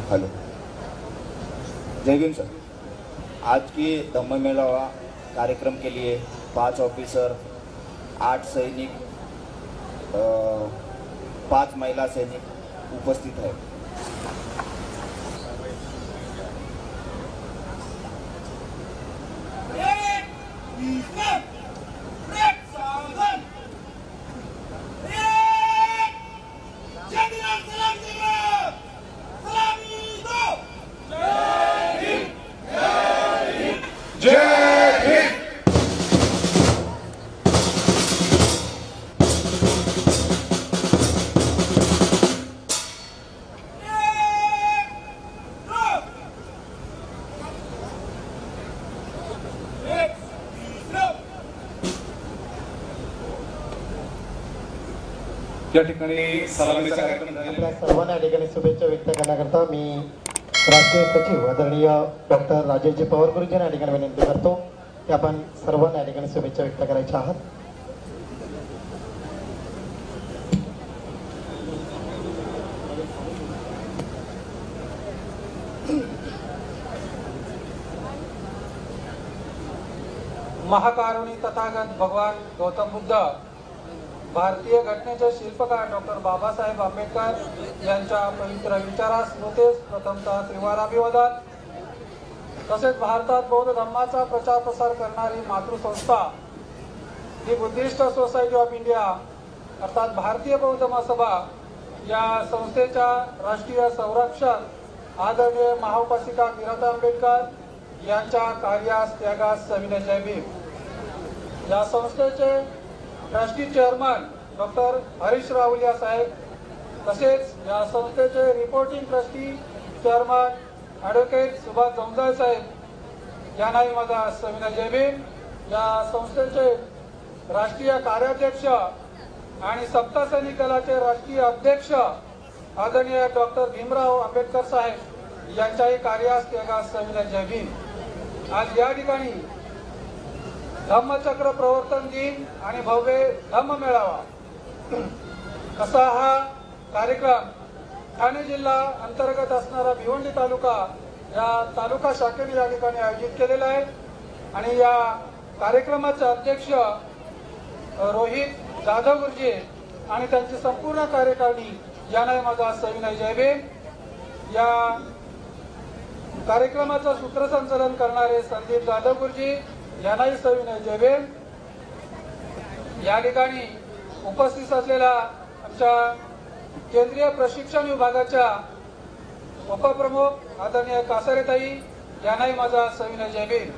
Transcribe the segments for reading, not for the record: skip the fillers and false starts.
Hello, जय Bhim sir. आज के धम्म मेलावा कार्यक्रम के लिए 5 ऑफिसर, 8 सैनिक, 5 महिला सैनिक उपस्थित है। या ठिकाणी सलामीचा कार्यक्रम आपल्या सर्वांना या ठिकाणी शुभेच्छा व्यक्त करण्याकरता मी राष्ट्रीय सचिव आदरणीय डॉक्टर राजेशजी पवार गुरुजींना या ठिकाणी विनंती करतो की आपण सर्वांना या ठिकाणी शुभेच्छा व्यक्त करायच्या आहात। महाकारुणी तथागत भगवान गौतम बुद्ध, भारतीय घटनेचे शिल्पकार डॉक्टर बाबासाहेब आंबेडकर यांच्या पवित्र विचारास स्मृतीस प्रथमतः त्रिवार अभिवादन। तसेच भारतात बौद्ध धर्माचा प्रचार प्रसार करणारी मातृसंस्था ही बुद्धिस्ट सोसायटी ऑफ इंडिया अर्थात भारतीय बौद्ध महासभा या संस्थेच्या राष्ट्रीय संरक्षक आदरणीय महाउपासिका मीराताई आंबेडकर यांच्या कार्यास त्यागास सविनय जय भीम। या संस्थेचे trustee chairman doctor Harish Rahuliya साहेब, तसेच या संस्थेचे reporting trustee chairman advocate Subhash Jamdar साहेब यांनाही माझा सविनय जय भीम। या संस्थेचे राष्ट्रीय कार्याध्यक्ष आणि सप्तसैनिक दलाचे राष्ट्रीय अध्यक्ष आदरणीय डॉक्टर भीमराव आंबेडकर साहेब यांच्याही कार्यास त्यागास सविनय जय भीम। आज या ठिकाणी धम्मचक्र प्रवर्तन दिन आणि भव्य धम्म मेळावा असा हा कार्यक्रम ठाणे जिल्हा अंतर्गत असणारा भिवंडी तालुका या तालुका शाखेने या ठिकाणी आयोजित केलेला आहे आणि या कार्यक्रमाचे अध्यक्ष रोहित जाधव गुरुजी आणि त्यांची संपूर्ण कार्यकारिणी यांनाही माझा सविनय जय भीम। या कार्यक्रमाचं सूत्रसंचालन करणारे संदीप जाधव गुरुजी यांनाही सविनय जय भीम। या ठिकाणी उपस्थित असलेल्या आमच्या केंद्रीय प्रशिक्षण विभागाच्या उपप्रमुख आदरणीय कासारेताई यांनाही माझा सविनय जय भीम।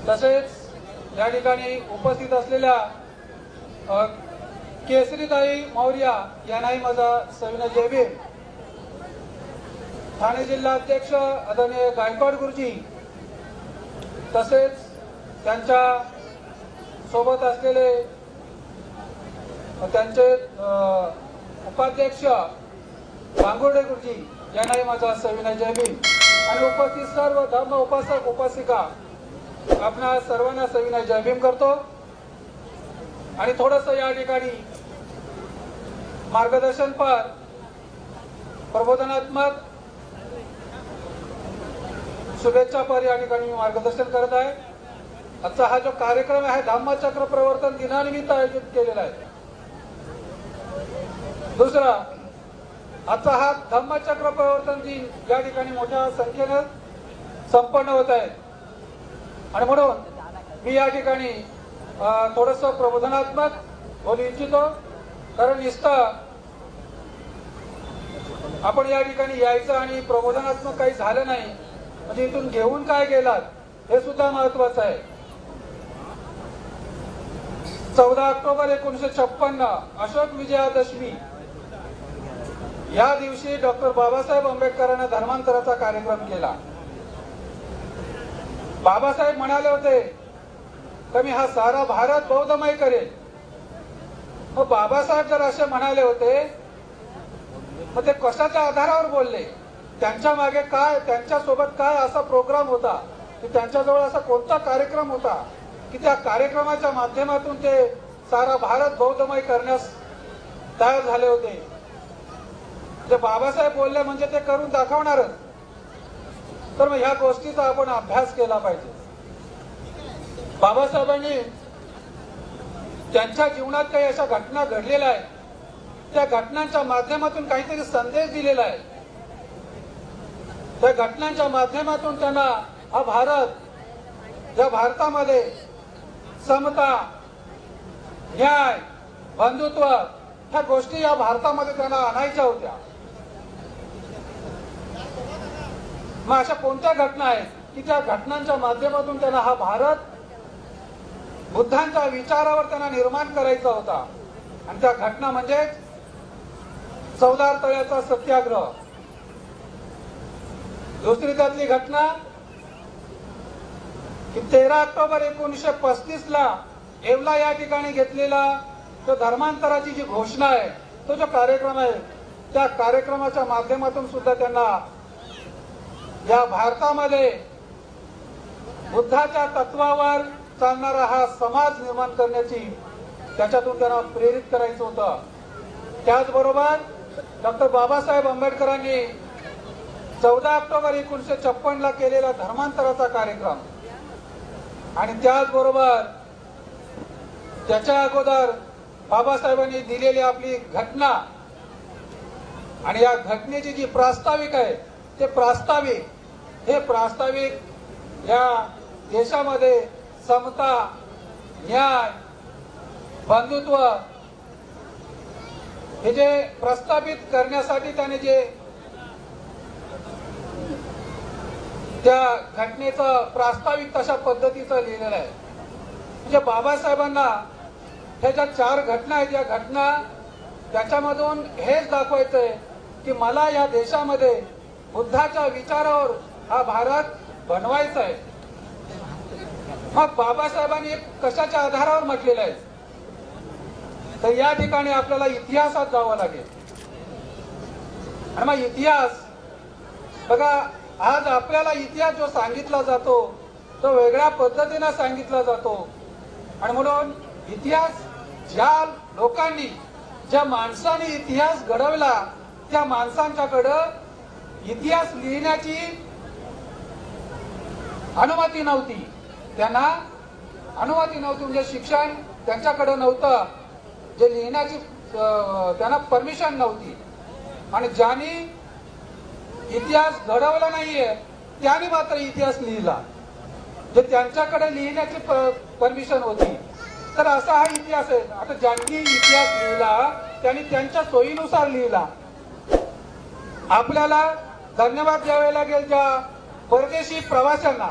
तसेच या ठिकाणी उपस्थित असलेल्या केसरीताई मौर्य यांनाही माझा सविनय जय भीम। ठाणे जिल्हा अध्यक्ष आदरणीय गायकवाड गुरुजी, तसेच त्यांच्या सोबत असलेले त्यांचे उपाध्यक्ष भांगुर्डे गुरुजी यांनाही माझा सविनय जय भीम आणि उपस्थित सर्व धर्म उपासक उपासिका आपणा सर्वांना सविनय जय भीम करतो। आणि थोडंसं या ठिकाणी मार्गदर्शनपर प्रबोधनात्मक शुभेच्छापर या ठिकाणी मार्गदर्शन करत आहे। आजचा हा जो कार्यक्रम आहे धम्मचक्र प्रवर्तन दिनानिमित्त आयोजित केलेला आहे। दुसरा, आजचा हा धम्मचक्र प्रवर्तन दिन या ठिकाणी मोठ्या संख्येने संपन्न होत आहे आणि म्हणून मी या ठिकाणी थोडंसं प्रबोधनात्मक बोलू इच्छितो। कारण नुसतं आपण या ठिकाणी यायचं आणि प्रबोधनात्मक काही झालं नाही म्हणजे इथून घेऊन काय गेलात हे सुद्धा महत्वाचं आहे। 14 ऑक्टोबर 1956 अशोक विजयादशमी या दिवशी डॉक्टर बाबासाहेब आंबेडकरांनी धर्मांतराचा कार्यक्रम केला। बाबासाहेब म्हणाले होते की मी हा सारा भारत बौद्धमय करेल। मग बाबासाहेब जर असे म्हणाले होते मग ते कशाच्या आधारावर बोलले? त्यांच्या मागे काय, त्यांच्या सोबत काय असा प्रोग्राम होता की त्यांच्याजवळ असा कोणता कार्यक्रम होता की त्या कार्यक्रमाच्या माध्यमातून ते सारा भारत बौद्धमय करण्यास तयार झाले होते? जे बाबासाहेब बोलले म्हणजे ते करून दाखवणारच. तर मग ह्या गोष्टीचा आपण अभ्यास केला पाहिजे. बाबासाहेबांनी त्यांच्या जीवनात काही अशा घटना घडलेल्या आहेत, त्या घटनांच्या माध्यमातून काहीतरी संदेश दिलेला आहे. त्या घटनांच्या माध्यमातून त्यांना हा भारत, या भारतामध्ये समता, न्याय, बंधुत्व ह्या गोष्टी या भारतामध्ये त्यांना आणायच्या होत्या. मग अशा कोणत्या घटना आहेत की त्या घटनांच्या माध्यमातून त्यांना हा भारत बुद्धांच्या विचारावर त्यांना निर्माण करायचा होता. आणि त्या घटना म्हणजे चौदार तळ्याचा सत्याग्रह. दुसरी त्यातली घटना की 13 ऑक्टोबर 1935 ला येवला या ठिकाणी घेतलेला तो धर्मांतराची जी घोषणा आहे, तो जो कार्यक्रम आहे, त्या कार्यक्रमाच्या माध्यमातून सुद्धा त्यांना या भारतामध्ये बुद्धाच्या तत्वावर चालणारा हा समाज निर्माण करण्याची, त्याच्यातून त्यांना प्रेरित करायचं होतं. त्याचबरोबर डॉक्टर बाबासाहेब आंबेडकरांनी 14 ऑक्टोबर 1956 ला केलेला धर्मांतराचा कार्यक्रम आणि त्याचबरोबर त्याच्या अगोदर बाबासाहेबांनी दिलेली आपली घटना आणि या घटनेची जी प्रास्ताविक आहे, ते प्रास्ताविक या देशामध्ये समता, न्याय, बंधुत्व हे जे प्रस्थापित करण्यासाठी त्याने जे त्या घटनेचं प्रास्ताविक तशा पद्धतीचं लिहिलेलं आहे. म्हणजे बाबासाहेबांना ह्या ज्या 4 घटना आहेत, या घटना त्याच्यामधून हेच दाखवायचंय की मला या देशामध्ये बुद्धाच्या विचारावर हा भारत बनवायचा आहे. मग बाबासाहेबांनी कशाच्या आधारावर म्हटलेलं आहे, तर या ठिकाणी आपल्याला इतिहासात जावं लागेल. आणि मग इतिहास बघा, आज आपल्याला इतिहास जो सांगितला जातो तो वेगळ्या पद्धतीने सांगितला जातो. आणि म्हणून इतिहास ज्या लोकांनी, ज्या माणसाने इतिहास घडवला, त्या माणसांच्याकडं इतिहास लिहिण्याची अनुमती नव्हती. त्यांना अनुमती नव्हती, म्हणजे शिक्षण त्यांच्याकडे नव्हतं, जे लिहिण्याची त्यांना परमिशन नव्हती. आणि ज्यांनी इतिहास घडवला नाहीये त्यांनी मात्र इतिहास लिहिला, जे त्यांच्याकडे लिहिण्याची परमिशन होती. तर असा हा इतिहास आहे. आता ज्यांनी इतिहास लिहिला त्यांनी त्यांच्या सोयीनुसार लिहिला. आपल्याला धन्यवाद द्यावे लागेल ज्या परदेशी प्रवाशांना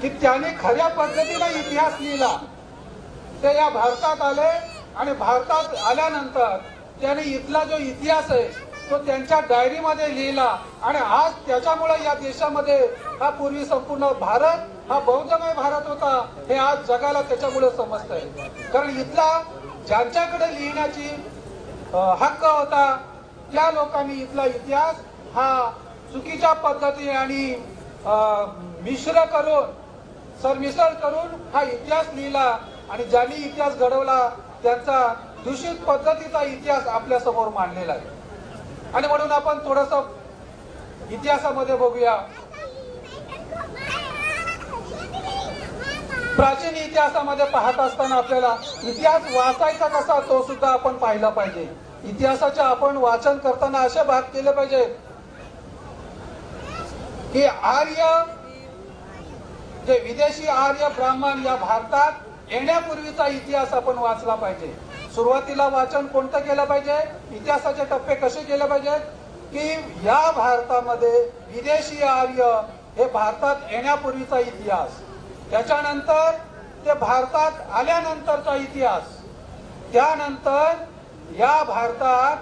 की त्यांनी खऱ्या पद्धतीने इतिहास लिहिला. ते या भारतात आले आणि भारतात आल्यानंतर त्यांनी इथला जो इतिहास आहे तो त्यांच्या डायरीमध्ये लिहिला. आणि आज त्याच्यामुळे या देशामध्ये हा पूर्वी संपूर्ण भारत हा बौद्धमय भारत होता हे आज जगाला त्याच्यामुळे समजतंय. कारण इथला ज्यांच्याकडे लिहिण्याची हक्क होता त्या लोकांनी इथला इतिहास हा चुकीच्या पद्धतीने आणि सरमिसळ करून हा इतिहास लिहिला. आणि ज्यांनी इतिहास घडवला त्यांचा दूषित पद्धतीचा इतिहास आपल्या समोर मांडलेला आहे. आणि म्हणून आपण थोडस इतिहासामध्ये बघूया. प्राचीन इतिहासामध्ये पाहत असताना आपल्याला इतिहास वाचायचा कसा तो सुद्धा आपण पाहिला पाहिजे. इतिहासाचे आपण वाचन करताना असे भाग केले पाहिजे की आर्य, जे विदेशी आर्य ब्राह्मण या भारतात येण्यापूर्वीचा इतिहास आपण वाचला पाहिजे. सुरुवातीला वाचन कोणतं केलं पाहिजे, इतिहासाचे टप्पे कसे केले पाहिजेत की या भारतामध्ये विदेशी आर्य हे भारतात येण्यापूर्वीचा इतिहास, त्याच्यानंतर ते भारतात आल्यानंतरचा इतिहास, त्यानंतर या भारतात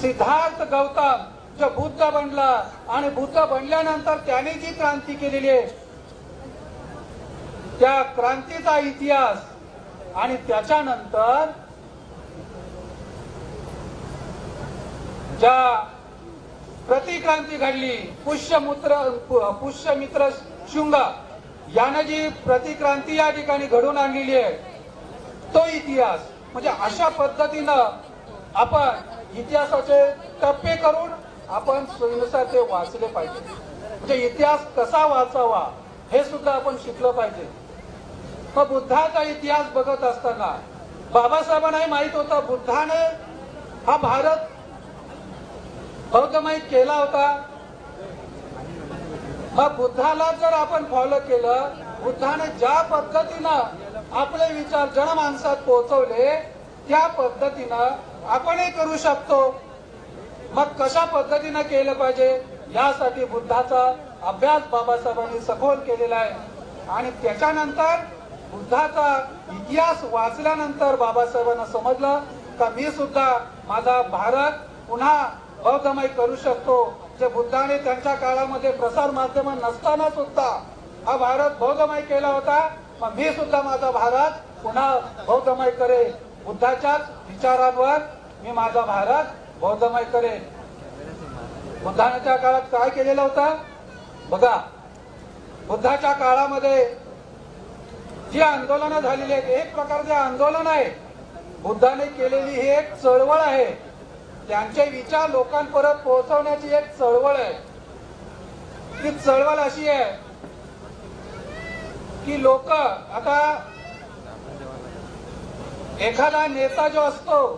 सिद्धार्थ गौतम जो बुद्ध बनला आणि बुद्ध बनल्यानंतर त्याने जी क्रांती केलेली आहे त्या क्रांतीचा इतिहास, आणि त्याच्यानंतर ज्या प्रतिक्रांती घडली पुष्यमित्र शुंग यानं जी प्रतिक्रांती या ठिकाणी घडून आणलेली आहे तो इतिहास. म्हणजे अशा पद्धतीनं आपण इतिहासाचे टप्पे करून आपण सोयीनुसार ते वाचले पाहिजे. म्हणजे इतिहास कसा वाचावा हे सुद्धा आपण शिकलं पाहिजे. मग बुद्धाचा इतिहास बघत असताना बाबासाहेबांनाही माहित होता बुद्धाने हा भारत बौद्धमय केला होता. मग बुद्धाला जर आपण फॉलो केलं, बुद्धाने ज्या पद्धतीनं आपले विचार जनमानसात पोहोचवले त्या पद्धतीनं आपणही करू शकतो. मग कशा पद्धतीनं केलं पाहिजे यासाठी बुद्धाचा अभ्यास बाबासाहेबांनी सखोल केलेला आहे. आणि त्याच्यानंतर बुद्धाचा इतिहास वाचल्यानंतर बाबासाहेबांना समजलं का मी सुद्धा माझा भारत पुन्हा बौद्धमय करू शकतो. जे बुद्धाने त्यांच्या काळामध्ये प्रसार माध्यम नसताना सुद्धा हा भारत बौद्धमय केला होता. मग मी सुद्धा माझा भारत पुन्हा बौद्धमय करेन. बुद्धाच्याच विचारांवर मी माझा भारत बौद्धमय करेन. बुद्धाने त्या काळात काय केलेलं होतं बघा. बुद्धाच्या काळामध्ये जी आंदोलनं झालेली आहेत, एक प्रकारचे आंदोलन आहे. बुद्धाने केलेली ही एक चळवळ आहे. त्यांचे विचार लोकांपर्यंत पोहोचवण्याची एक चळवळ आहे. ती चळवळ अशी आहे की लोक आता एखादा नेता जो असतो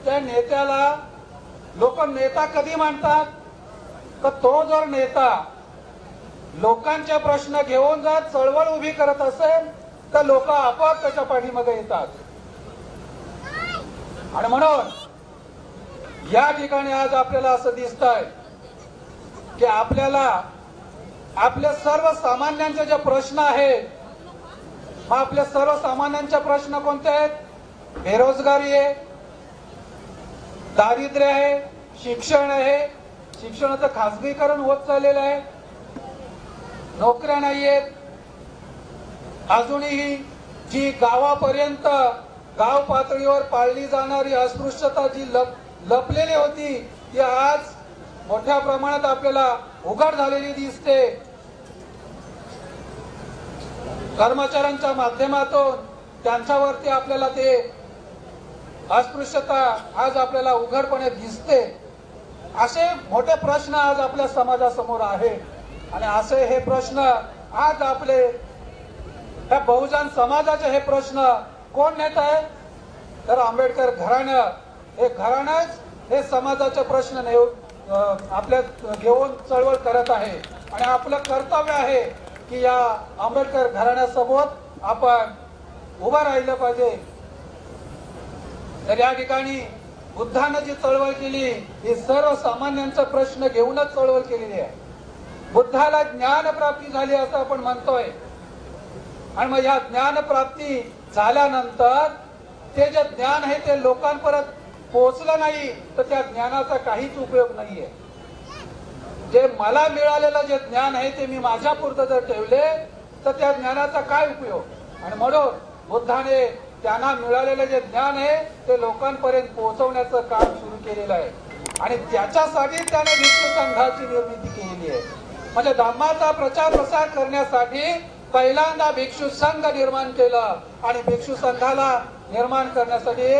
त्या नेत्याला लोक नेता कधी मानतात तर तो जर नेता लोकांचे प्रश्न घेऊन जर चळवळ उभी करत असेल तर लोक आपोआप त्याच्या पाठीमागे येतात. आणि म्हणून या ठिकाणी आज आपल्याला असं दिसतंय की आपल्याला आपल्या सर्वसामान्यांचे जे प्रश्न आहेत, मग आपल्या सर्वसामान्यांचे प्रश्न कोणते आहेत? बेरोजगारी आहे, दारिद्र्य आहे, शिक्षण आहे, शिक्षणाचं खासगीकरण होत चाललेलं आहे, नोकऱ्या नाहीयेत, अजूनही जी गावापर्यंत गाव पातळीवर पाळली जाणारी अस्पृश्यता जी लपलेली होती ती आज मोठ्या प्रमाणात आपल्याला उघड झालेली दिसते. कर्मचाऱ्यांच्या माध्यमातून त्यांच्यावरती आपल्याला ते अस्पृश्यता आज आपल्याला उघडपणे दिसते. असे मोठे प्रश्न आज आपल्या समाजासमोर आहेत. आणि असे हे प्रश्न आज आपले ह्या बहुजन समाजाचे हे प्रश्न कोण नेत आहे तर आंबेडकर घराणं. हे घराणंच हे समाजाचे प्रश्न आपल्या घेऊन चळवळ करत आहे. आणि आपलं कर्तव्य आहे की या आंबेडकर घराण्यासोबत आपण उभं राहिलं पाहिजे. तर या ठिकाणी बुद्धानं जी चळवळ केली ही सर्वसामान्यांचा प्रश्न घेऊनच चळवळ केलेली आहे. बुद्धाला ज्ञान प्राप्ती झाली असं आपण म्हणतोय. आणि मग या ज्ञान प्राप्ती झाल्यानंतर ते जे ज्ञान आहे ते लोकांपर्यंत पोहोचलं नाही तर त्या ज्ञानाचा काहीच उपयोग नाहीये. जे मला मिळालेलं जे ज्ञान आहे ते मी माझ्या पुरतं जर ठेवले तर त्या ज्ञानाचा काय उपयोग. आणि म्हणून बुद्धाने त्यांना मिळालेलं जे ज्ञान आहे ते लोकांपर्यंत पोहोचवण्याचं काम सुरू केलेलं आहे. आणि त्याच्यासाठी त्याने भिक्षू संघाची निर्मिती केलेली आहे. म्हणजे धम्माचा प्रचार प्रसार करण्यासाठी पहिल्यांदा भिक्षू संघ निर्माण केला. आणि भिक्षू संघाला निर्माण करण्यासाठी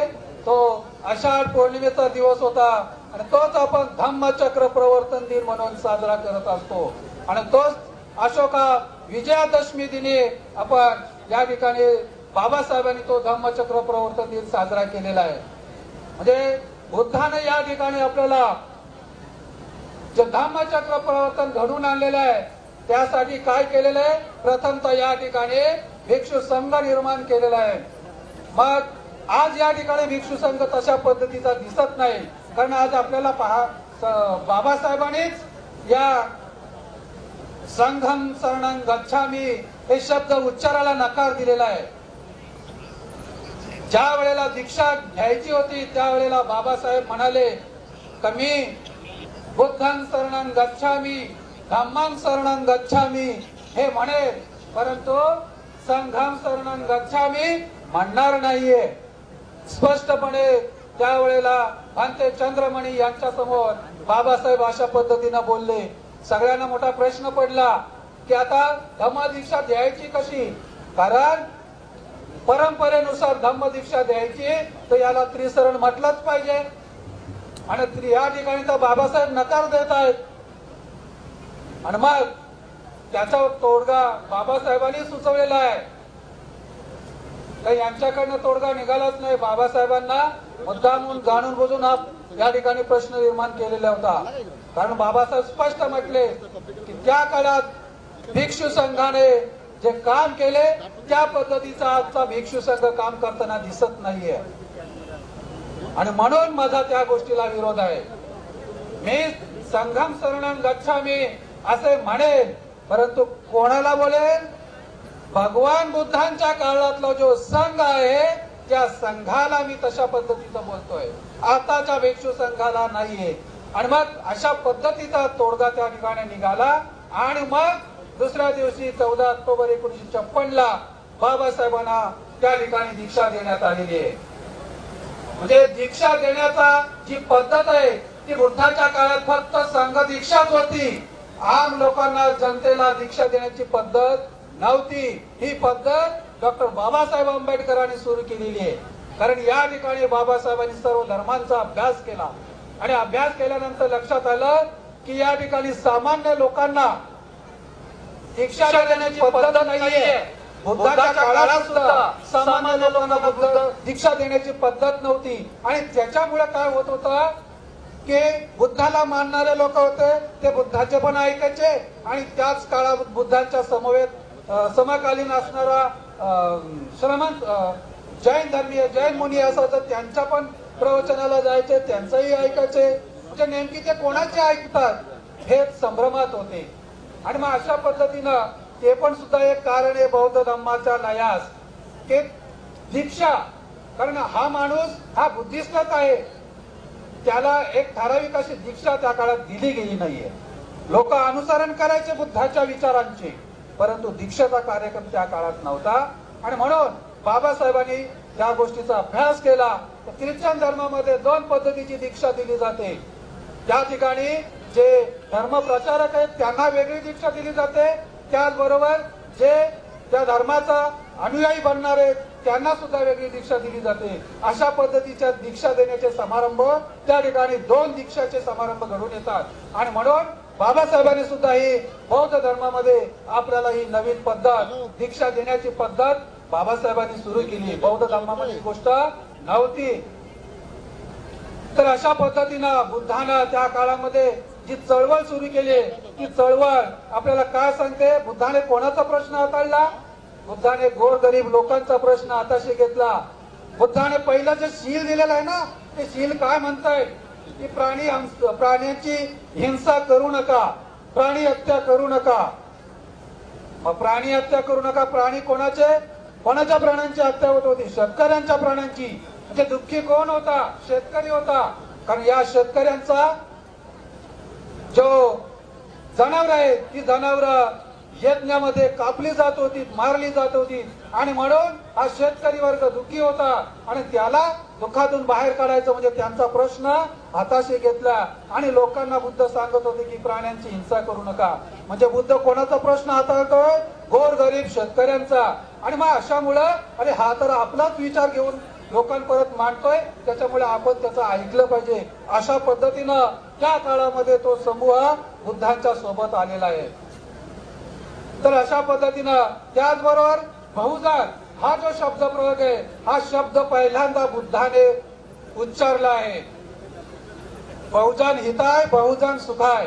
तो आषाढ पौर्णिमेचा दिवस होता. आणि तोच आपण धम्मचक्र प्रवर्तन दिन म्हणून साजरा करत असतो. आणि तोच अशोका विजयादशमी दिनी आपण या ठिकाणी बाबासाहेबांनी तो धम्मचक्र प्रवर्तन दिन साजरा केलेला आहे. म्हणजे बुद्धाने या ठिकाणी आपल्याला जे धम्मचक्र प्रवर्तन घडून आणलेलं आहे त्यासाठी काय केलेलं आहे? प्रथमतः या ठिकाणी भिक्षू संघ निर्माण केलेला आहे. मग आज या ठिकाणी भिक्षू संघ तशा पद्धतीचा दिसत नाही. कारण आज आपल्याला बाबासाहेबांनीच या संघम शरणं गच्छामी हे शब्द उच्चाराला नकार दिलेला आहे. ज्या वेळेला दीक्षा घ्यायची होती त्यावेळेला बाबासाहेब म्हणाले की मी बुद्धं शरणं गच्छामी धम्मं शरणं गच्छामी हे म्हणेल, परंतु संघम शरणं गच्छामी म्हणणार नाहीये. स्पष्टपणे त्यावेळेला भांते चंद्रमणी यांच्या समोर बाबासाहेब अशा पद्धतीने बोलले. सगळ्यांना मोठा प्रश्न पडला की आता धम्म दीक्षा द्यायची कशी. कारण परंपरेनुसार धम्मदीक्षा द्यायची तर याला त्रिसरण म्हटलंच पाहिजे. आणि या ठिकाणी तर बाबासाहेब नकार देत आहेत. आणि मग त्याचा तोडगा बाबासाहेबांनी सुचवलेला आहे. तर यांच्याकडनं तोडगा निघालाच नाही. बाबासाहेबांना मुद्दामून जाणून बुजून हा या ठिकाणी प्रश्न निर्माण केलेला होता. कारण बाबासाहेब स्पष्ट म्हटले की त्या काळात भिक्षू संघाने जे काम केले त्या पद्धतीचा आजचा भिक्षू संघ काम करताना दिसत नाहीये. आणि म्हणून माझा त्या गोष्टीला विरोध आहे. मी संघम शरणं गच्छामी असे म्हणेन, परंतु कोणाला बोलेन? भगवान बुद्धांच्या काळातला जो संघ आहे त्या संघाला मी तशा पद्धतीचं बोलतोय, आताच्या भिक्षू संघाला नाहीये. आणि मग अशा पद्धतीचा तोडगा त्या ठिकाणी निघाला. आणि मग दुसऱ्या दिवशी 14 ऑक्टोबर 1956 बाबासाहेबांना त्या ठिकाणी दीक्षा देण्यात आलेली आहे. म्हणजे दीक्षा देण्याचा जी पद्धत आहे ती बुद्धाच्या काळात फक्त संघ दीक्षाच होती. आम लोकांना जनतेला दीक्षा देण्याची पद्धत नव्हती. ही पद्धत डॉक्टर बाबासाहेब आंबेडकरांनी सुरू केलेली आहे. कारण या ठिकाणी बाबासाहेबांनी सर्व धर्मांचा अभ्यास केला आणि अभ्यास केल्यानंतर लक्षात आलं की या ठिकाणी सामान्य लोकांना दीक्षा देण्याची पद्धत नाहीये. बुद्धाच्या काळात सुद्धा सामान्य लोकांना दीक्षा देण्याची पद्धत नव्हती. आणि त्याच्यामुळे काय होत होतं की बुद्धाला मानणारे लोक होते ते बुद्धाचे पण ऐकायचे आणि त्याच काळात बुद्धांच्या समवेत समकालीन असणारा श्रमंत जैन धर्मीय जैन मुनी असं त्यांच्या पण प्रवचनाला जायचे, त्यांचंही ऐकायचे. म्हणजे नेमकी ते कोणाचे ऐकतात हे संभ्रमात होते. आणि मग अशा पद्धतीनं ते पण सुद्धा एक कारण आहे बौद्ध धम्माच्या लयास की दीक्षा. कारण हा माणूस हा बुद्धिस्टच आहे, त्याला एक ठराविक अशी दीक्षा त्या काळात दिली गेली नाहीये. लोक अनुसरण करायचे बुद्धाच्या विचारांचे, परंतु दीक्षेचा कार्यक्रम त्या काळात नव्हता. आणि म्हणून बाबासाहेबांनी त्या गोष्टीचा अभ्यास केला. ख्रिश्चन धर्मामध्ये 2 पद्धतीची दीक्षा दिली जाते. त्या ठिकाणी जे धर्म प्रचारक आहेत त्यांना वेगळी दीक्षा दिली जाते, त्याचबरोबर जे त्या धर्माचा अनुयायी बनणार आहेत त्यांना सुद्धा वेगळी दीक्षा दिली जाते. अशा पद्धतीच्या दीक्षा देण्याचे समारंभ त्या ठिकाणी 2 दीक्षाचे समारंभ घडून येतात. आणि म्हणून बाबासाहेबांनी सुद्धा ही बौद्ध धर्मामध्ये आपल्याला ही नवीन पद्धत दीक्षा देण्याची पद्धत बाबासाहेबांनी सुरू केली. बौद्ध धर्मामध्ये ही गोष्ट नव्हती. तर अशा पद्धतीनं बुद्धानं त्या काळामध्ये जी चळवळ सुरू केली ती चळवळ आपल्याला काय सांगते? बुद्धाने कोणाचा प्रश्न हाताळला? बुद्धाने गोरगरीब लोकांचा प्रश्न हाताशी घेतला. बुद्धाने पहिलं जे शील दिलेलं आहे ना ते शील काय म्हणताय की प्राण्यांची हिंसा करू नका, प्राणी हत्या करू नका. मग प्राणी हत्या करू नका. प्राणी कोणाच्या प्राण्यांची हत्या होत होती? शेतकऱ्यांच्या प्राण्यांची. म्हणजे दुःखी कोण होता? शेतकरी होता. कारण या शेतकऱ्यांचा जो जनावर आहे ती जनावर यज्ञामध्ये कापली जात होती, मारली जात होती. आणि म्हणून हा शेतकरी वर्ग दुःखी होता आणि त्याला दुःखातून बाहेर काढायचं म्हणजे त्यांचा प्रश्न हाताशी घेतला. आणि लोकांना बुद्ध सांगत होते की प्राण्यांची हिंसा करू नका. म्हणजे बुद्ध कोणाचा प्रश्न हाताळतोय? गोरगरीब शेतकऱ्यांचा. आणि मग अशामुळं अरे हा तर आपलाच विचार घेऊन लोकांपर्यंत मांडतोय, त्याच्यामुळे आपण त्याचं ऐकलं पाहिजे. अशा पद्धतीनं त्या काळामध्ये तो समूह बुद्धांच्या सोबत आलेला आहे. तर अशा पद्धतीनं त्याचबरोबर बहुजन हा जो शब्द प्रयोग आहे हा शब्द पहिल्यांदा बुद्धाने उच्चारला आहे. बहुजन हिताय बहुजन सुखाय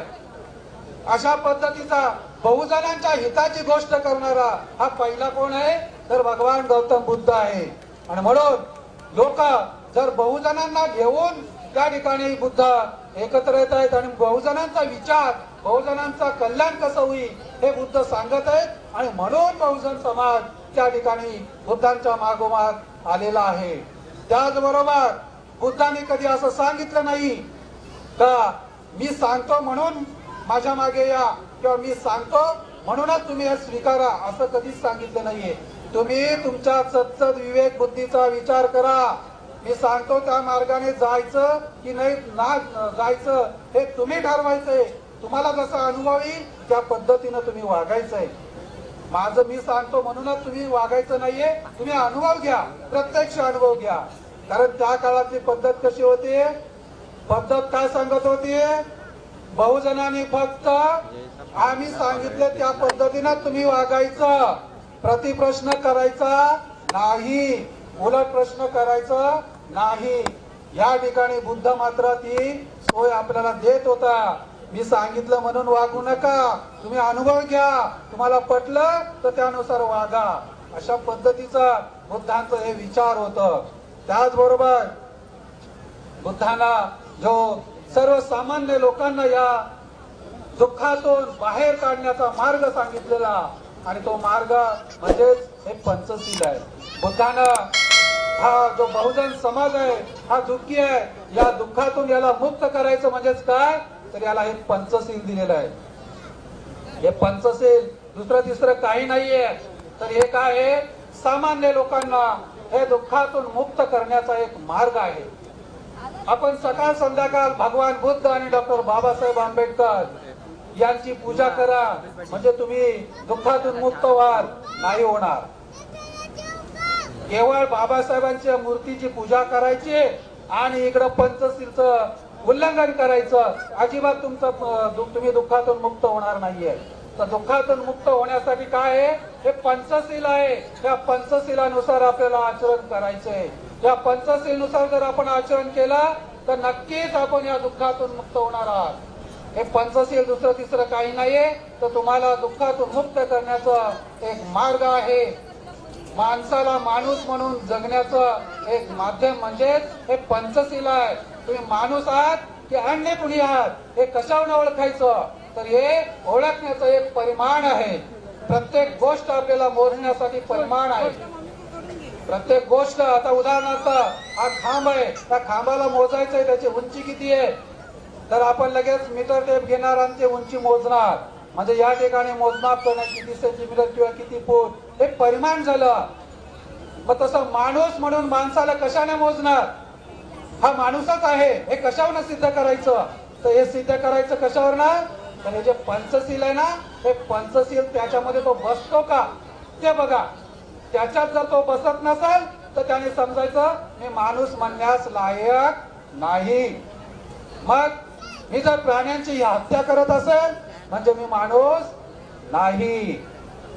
अशा पद्धतीचा बहुजनांच्या हिताची गोष्ट करणारा हा पहिला कोण आहे? तर भगवान गौतम बुद्ध आहे. आणि म्हणून लोक जर बहुजनांना घेऊन त्या ठिकाणी बुद्ध एकत्र येत आहेत आणि बहुजनांचा विचार बहुजनांचा कल्याण कसं होईल हे बुद्ध सांगत आहेत. आणि म्हणून बहुजन समाज त्या ठिकाणी बुद्धांच्या मागोमाग आलेला आहे. त्याचबरोबर बुद्धांनी कधी असं सांगितलं नाही का मी सांगतो म्हणून माझ्या मागे या किंवा मी सांगतो म्हणूनच तुम्ही हे स्वीकारा, असं कधीच सांगितलं नाहीये. तुम्ही तुमच्या सत्सद विवेक बुद्धीचा विचार करा. मी सांगतो त्या मार्गाने जायचं की नाही ना जायचं हे तुम्ही ठरवायचंय. तुम्हाला जसा अनुभव येईल त्या पद्धतीनं तुम्ही वागायचंय. माझं मी सांगतो म्हणूनच तुम्ही वागायचं नाहीये. तुम्ही अनुभव घ्या, प्रत्यक्ष अनुभव घ्या. कारण त्या काळातली पद्धत कशी होती, पद्धत काय सांगत होती, बहुजनांनी फक्त आम्ही सांगितले त्या पद्धतीनं तुम्ही वागायचं, प्रतिप्रश्न करायचा नाही, उलट प्रश्न करायचा नाही. या ठिकाणी बुद्ध मात्र ती सोय आपल्याला देत होता. मी सांगितलं म्हणून वागू नका, तुम्ही अनुभव घ्या, तुम्हाला पटलं तर त्यानुसार वागा. अशा पद्धतीचा बुद्धांचं हे विचार होतं. त्याचबरोबर बुद्धांना जो सर्वसामान्य लोकांना या दुःखातून बाहेर काढण्याचा मार्ग सांगितलेला, आणि तो मार्ग म्हणजेच हे पंचशील आहे. बुद्धानं हा जो बहुजन समाज आहे हा दुःखी आहे, या दुःखातून याला मुक्त करायचं म्हणजेच काय, तर याला हे पंचशील दिलेलं आहे. हे पंचशील दुसरं तिसरं काही नाहीये. तर हे काय आहे, सामान्य लोकांना हे दुःखातून मुक्त करण्याचा एक मार्ग आहे. आपण सकाळ संध्याकाळ भगवान बुद्ध आणि डॉक्टर बाबासाहेब आंबेडकर यांची पूजा करा, म्हणजे तुम्ही दुःखातून मुक्त व्हाल, नाही होणार. केवळ बाबासाहेबांच्या मूर्तीची पूजा करायची आणि इकडं पंचशीलचं उल्लंघन करायचं, अजिबात तुम्ही दुःखातून मुक्त होणार नाहीये. तर दुःखातून मुक्त होण्यासाठी काय आहे, हे पंचशील आहे. त्या पंचशिलानुसार आपल्याला आचरण करायचंय. या पंचशीलनुसार जर आपण आचरण केलं तर नक्कीच आपण या दुःखातून मुक्त होणार आहात. हे पंचशील दुसरं तिसरं काही नाहीये. तर तुम्हाला दुःखातून मुक्त करण्याचा एक मार्ग आहे. माणसाला माणूस म्हणून जगण्याचं एक माध्यम म्हणजेच हे पंचशील आहे. तुम्ही माणूस आहात की अन्य कुणी आहात हे कशावरून ओळखायचं, तर हे ओळखण्याचं एक परिमाण आहे. प्रत्येक गोष्ट आपल्याला मोजण्यासाठी परिमाण आहे. प्रत्येक गोष्ट, आता उदाहरणार्थ हा खांब आहे, त्या खांबाला मोजायचं आहे, त्याची उंची किती आहे, तर आपण लगेच मीटर टेप घेणार आणि ते उंची मोजणार. म्हणजे या ठिकाणी मोजमाप करण्यात किती सेंटीमीटर किंवा किती फूट हे परिमाण झालं. मग तसं माणूस म्हणून माणसाला कशाने मोजणार, हा माणूसच आहे, हे कशावर सिद्ध करायचं, तर हे सिद्ध करायचं कशावर ना, तर हे जे पंचशील आहे ना, हे पंचशील त्याच्यामध्ये तो बसतो का ते बघा. त्याच्यात जर तो बसत नसेल तर त्याने समजायचं मी माणूस म्हणण्यास लायक नाही. मग मी जर प्राण्यांची हत्या करत असेल म्हणजे मी माणूस नाही.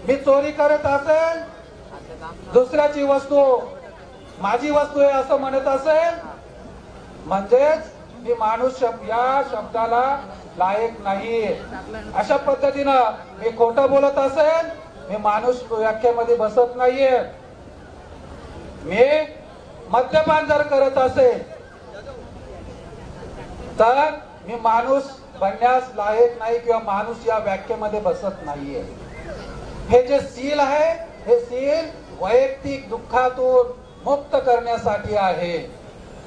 मी चोरी करत असेल, दुसऱ्याची वस्तू माझी वस्तू आहे असं म्हणत असेल, म्हणजेच मी माणूस या शब्दाला लायक नाही. अशा पद्धतीनं मी खोटं बोलत असेल, मी माणूस व्याख्येमध्ये बसत नाहीये. मी मद्यपान जर करत असेल तर मी माणूस बनण्यास लायक नाही किंवा माणूस या व्याख्येमध्ये बसत नाहीये. हे जे सील आहे हे सील वैयक्तिक दुःखातून मुक्त करण्यासाठी आहे.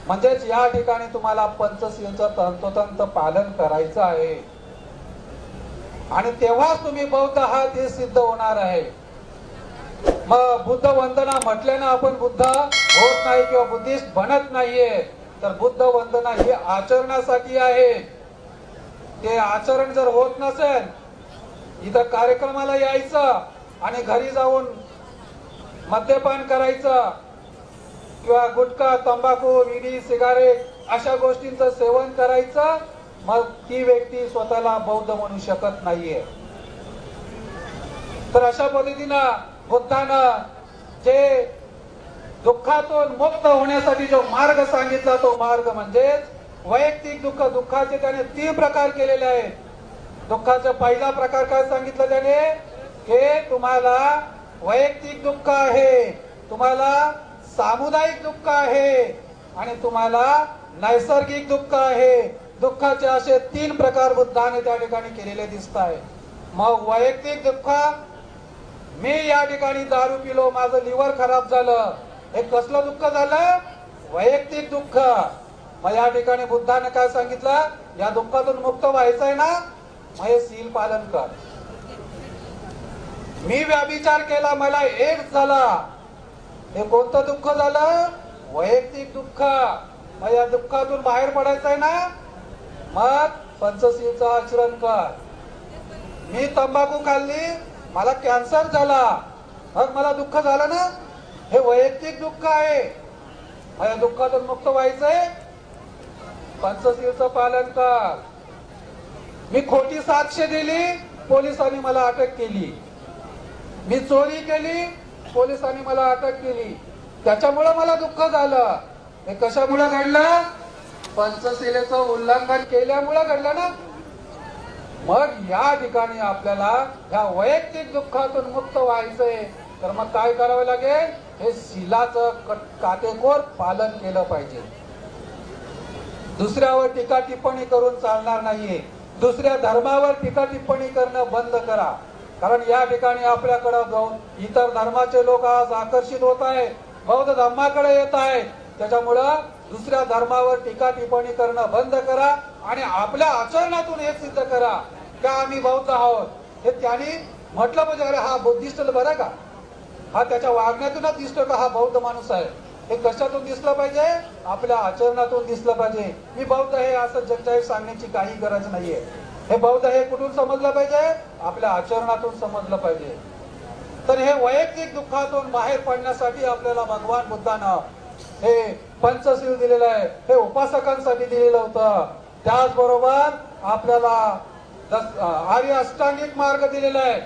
म्हणजेच या ठिकाणी तुम्हाला पंचशीलचं तंतोतंत पालन करायचं आहे आणि तेव्हाच तुम्ही बौद्ध आहात हे सिद्ध होणार आहे. मग बुद्ध वंदना म्हटल्यानं आपण बुद्ध होत नाही किंवा बुद्धिस्ट बनत नाहीये, तर बुद्ध वंदना ही आचरणासाठी आहे. ते आचरण जर होत नसेल, इथं कार्यक्रमाला यायचं आणि घरी जाऊन मद्यपान करायचं किंवा गुटखा, तंबाखू, विडी, सिगारेट अशा गोष्टींचं सेवन करायचं, मग ती व्यक्ती स्वतःला बौद्ध म्हणू शकत नाहीये. तर अशा पद्धतीनं बुद्धानं जे दुःखातून मुक्त होण्यासाठी जो मार्ग सांगितला तो मार्ग म्हणजेच वैयक्तिक दुःख. दुःखाचे त्याने 3 प्रकार केलेले आहेत. दुःखाचा पहिला प्रकार काय सांगितलं त्याने, की तुम्हाला वैयक्तिक दुःख आहे, तुम्हाला सामुदायिक दुःख आहे आणि तुम्हाला नैसर्गिक दुःख आहे. दुःखाचे असे 3 प्रकार बुद्धाने त्या ठिकाणी केलेले दिसत आहे. मग वैयक्तिक दुःख, मी या ठिकाणी दारू पिलो, माझं लिव्हर खराब झालं, हे कसलं दुःख झालं, वैयक्तिक दुःख. मग या ठिकाणी बुद्धाने काय सांगितलं, या दुःखातून मुक्त व्हायचं आहे ना, मग हे सील पालन कर. मी व्यभिचार केला, मला एड्स झाला, हे कोणतं दुःख झालं, वैयक्तिक दुःख. मग या दुःखातून बाहेर पडायचं आहे ना, मग पंचशीलचं आचरण कर. मी तंबाखू खाल्ली, मला कॅन्सर झाला, मग मला दुःख झालं ना, हे वैयक्तिक दुःख आहे. या दुःखातून मुक्त व्हायचंय, पंचशीलचं पालन कर. मी खोटी साक्ष दिली, पोलिसांनी मला अटक केली. मी चोरी केली, पोलिसांनी मला अटक केली. त्याच्यामुळे मला दुःख झालं. हे कशामुळे घडलं? पंचशिलेचं उल्लंघन केल्यामुळे घडलं ना. मग या ठिकाणी आपल्याला या वैयक्तिक दुःखातून मुक्त व्हायचंय, तर मग काय करावं लागेल? हे शिलाचं काटेकोर पालन केलं पाहिजे. दुसऱ्यावर टीका टिप्पणी करून चालणार नाहीये. दुसऱ्या धर्मावर टीका टिप्पणी करणं बंद करा. कारण या ठिकाणी आपल्याकडे जाऊन इतर धर्माचे लोक आज आकर्षित होत आहेत, बौद्ध धर्माकडे येत आहेत. त्याच्यामुळं दुसऱ्या धर्मावर टीका टिप्पणी करणं बंद करा आणि आपल्या आचरणातून हे सिद्ध करा की आम्ही बौद्ध आहोत. हे त्यांनी म्हटलं म्हणजे अरे हा बुद्धिस्ट बरं का, हा त्याच्या वागण्यातूनच दिसतो का हा बौद्ध माणूस आहे. हे कशातून दिसलं पाहिजे? आपल्या आचरणातून दिसलं पाहिजे. मी बौद्ध हे असं जगजाहीर सांगण्याची काही गरज नाहीये. हे बौद्ध हे कुठून समजलं पाहिजे? आपल्या आचरणातून समजलं पाहिजे. तर हे वैयक्तिक दुःखातून बाहेर पडण्यासाठी आपल्याला भगवान बुद्धानं हे पंचशील दिलेलं आहे. हे उपासकांसाठी दिलेलं होतं. त्याचबरोबर आपल्याला आर्य अष्टांगिक मार्ग दिलेला आहे.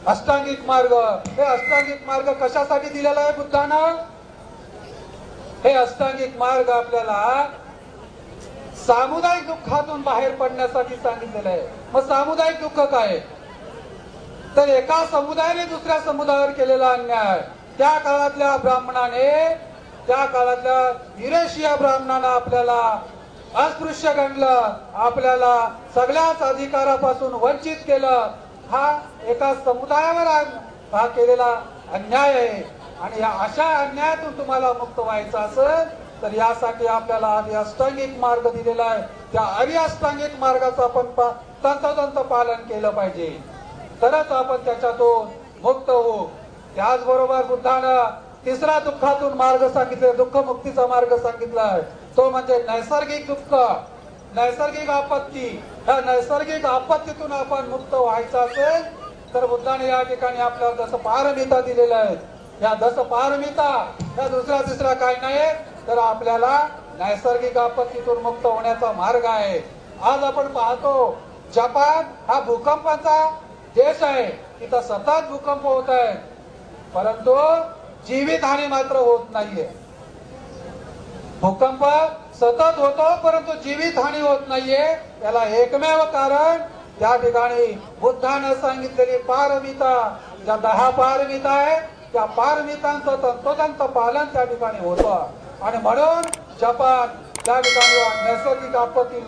अष्टांगिक मार्ग, हे अष्टांगिक मार्ग कशासाठी दिलेला आहे बुद्धानं? हे अष्टांगिक मार्ग आपल्याला सामुदायिक दुःखातून बाहेर पडण्यासाठी सांगितलेलं आहे. मग सामुदायिक दुःख काय? तर एका समुदायाने दुसऱ्या समुदायावर केलेला अन्याय, त्या काळातल्या ब्राह्मणाने, त्या काळातल्या युरेशिया ब्राह्मणानं आपल्याला अस्पृश्य गणलं, आपल्याला सगळ्याच अधिकारापासून वंचित केलं. हा एका समुदायावर हा केलेला अन्याय आहे. आणि या अशा अन्यायातून तुम्हाला मुक्त व्हायचं असेल तर यासाठी आपल्याला आर्य अष्टांगिक मार्ग दिलेला आहे. त्या आर्य अष्टांगिक मार्गाचं आपण तंतोतंत पालन केलं पाहिजे, तरच आपण त्याच्यातून मुक्त होऊ. त्याचबरोबर बुद्धानं तिसरा दुःखातून मार्ग सांगितले, दुःख मुक्तीचा मार्ग सांगितलाय. तो म्हणजे नैसर्गिक दुःख, नैसर्गिक आपत्ती. या नैसर्गिक आपत्तीतून आपण मुक्त व्हायचं असेल तर बुद्धाने या ठिकाणी आपल्याला दस पारमिता दिलेल्या आहेत. या दस पारमिता या दुसऱ्या तिसऱ्या काय नाही, तर आपल्याला नैसर्गिक आपत्तीतून मुक्त होण्याचा मार्ग आहे. आज आपण पाहतो जपान हा भूकंपाचा देश आहे. तिथं सतत भूकंप होत आहेत, परंतु जीवितहानी मात्र होत नाहीये. भूकंप सतत होतो परंतु जीवितहानी होत नाहीये. याला एकमेव कारण त्या ठिकाणी बुद्धानं सांगितलेली पारमिता, ज्या 10 पारमिता आहे त्या पारमितांचं तंतोतंत पालन त्या ठिकाणी होतं. आणि म्हणून जपान त्या ठिकाणी नैसर्गिक आपत्ती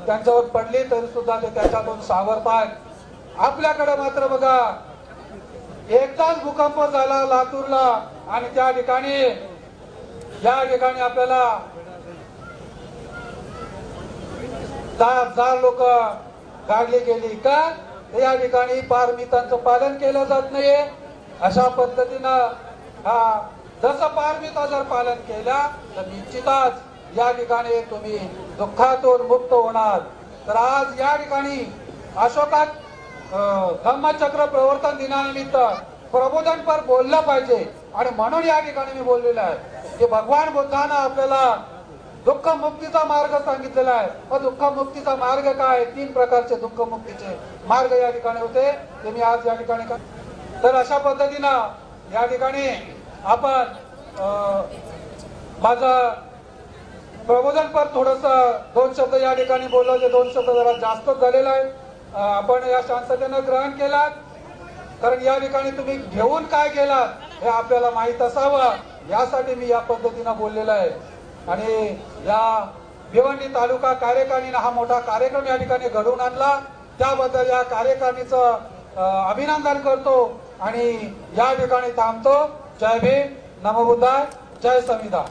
त्यांच्यावर पडली तरी सुद्धा ते त्याच्यातून सावरतात. आपल्याकडे मात्र बघा, एकदाच भूकंप झाला लातूरला आणि त्या ठिकाणी या ठिकाणी आपल्याला 10,000 लोक गाडली गेली का? या ठिकाणी पारमितांचं पालन केलं जात नाहीये. अशा पद्धतीनं हा जसं पारमिता जर पालन केल्या तर निश्चितच या ठिकाणी तुम्ही दुःखातून मुक्त होणार. तर आज या ठिकाणी अशोकात धम्मचक्र प्रवर्तन दिनानिमित्त प्रबोधनपर बोललं पाहिजे आणि म्हणून या ठिकाणी मी बोललेलं आहे की भगवान बुद्धानं आपल्याला दुःख मुक्तीचा मार्ग सांगितलेला आहे. मग दुःख मुक्तीचा मार्ग काय? 3 प्रकारचे दुःख मुक्तीचे मार्ग या ठिकाणी होते, ते मी आज या ठिकाणी तर अशा पद्धतीनं या ठिकाणी आपण माझं प्रबोधनपर थोडस 2 शब्द या ठिकाणी बोललो. ते 2 शब्द जरा जास्तच झालेला आहे. आपण या शांततेनं ग्रहण केलात, कारण या ठिकाणी तुम्ही घेऊन काय केलात हे आपल्याला माहित असावं यासाठी मी या पद्धतीनं बोललेलं आहे. आणि या भिवंडी तालुका कार्यकारिणीनं हा मोठा कार्यक्रम या ठिकाणी घडवून आणला, त्याबद्दल या कार्यकारिणीचं अभिनंदन करतो आणि या ठिकाणी थांबतो. जय भीम, नमो बुद्धाय, जय संविधान.